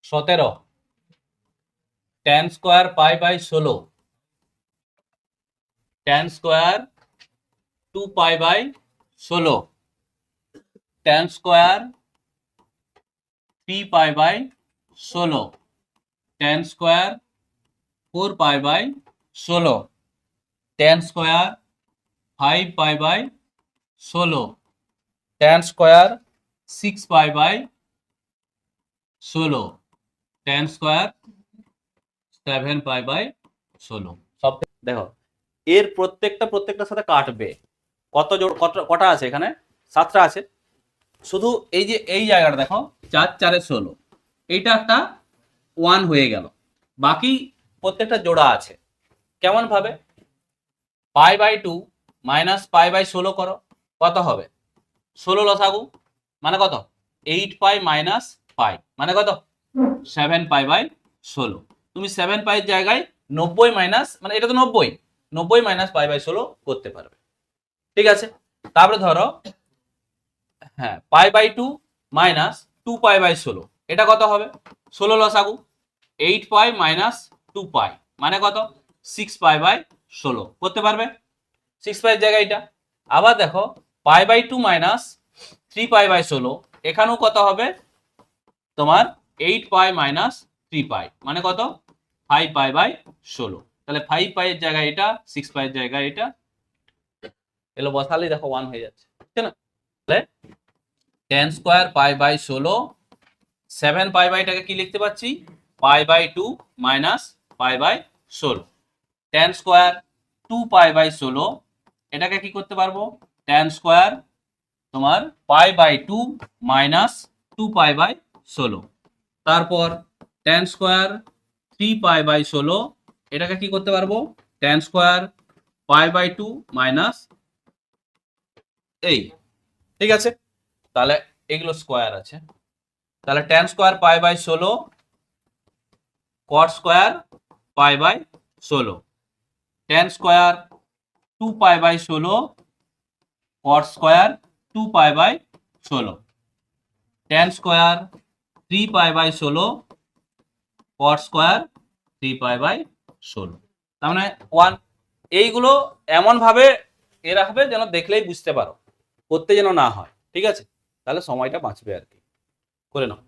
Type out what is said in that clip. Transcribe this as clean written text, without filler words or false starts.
17 tan square pi by 16 tan square 2 pi by 16 tan square 3 pi by 16 tan square 4 pi by 16 tan square 5 pi by 16 tan square 6 pi by 16 tan square 7 pi by 16 সব দেখো এর প্রত্যেকটার সাথে কাটবে কটা আছে এখানে 7টা আছে শুধু এই যে এই জায়গাটা দেখো 4 4 16 এইটা একটা 1 হয়ে গেল বাকি প্রত্যেকটা জোড়া আছে কেমন ভাবে pi by 2 minus pi by 16 করো কত হবে 16 লসাগু মানে কত 8 পাই মাইনাস পাই মানে কত 7 পাই বাই 16 তুমি 7 পাই এর জায়গায় 90 মাইনাস মানে এটা তো 90 মাইনাস পাই বাই 16 করতে পারবে ঠিক আছে তারপরে ধরো হ্যাঁ pi by 2 minus 2 pi by 16 এটা কত হবে 16 লসাগু 8 পাই মাইনাস 2 পাই মানে কত 6 পাই বাই 16 করতে পারবে 6 পাই এর জায়গায় এটা আবার দেখো pi by 2 minus 3 pi by 16 এখানেও কত হবে তোমার 8 পাই মাইনাস 3 পাই মানে কত 5 পাই বাই 16 তাহলে 5 পাই এর জায়গায় এটা 6 পাই এর জায়গায় এটা এলো বসালেই দেখো 1 হয়ে যাচ্ছে ঠিক না তাহলে tan square pi by 16 7 pi বাইটাকে কি লিখতে পাচ্ছি pi by 2 minus pi by 16 tan square 2 pi by 16 এটাকে কি করতে পারবো tan স্কয়ার তোমার pi by 2 minus 2 pi by 16 তারপর tan স্কয়ার 3 পাই বাই 16 এটাকে কি করতে পারবো tan square pi by 2 minus এই ঠিক আছে তাহলে এগুলো স্কয়ার আছে তাহলে tan square pi by 16 cot square pi by 16 tan square 2 pi by 16 cot square 2 pi by 16 tan square 3 pi by 16 cot square 3 pi by 16 তার মানে 1 এইগুলো এমন ভাবে এ রাখবে যেন দেখলেই বুঝতে পারো করতে যেন না হয় ঠিক আছে তাহলে সময়টা বাঁচবে আর কি করে নাও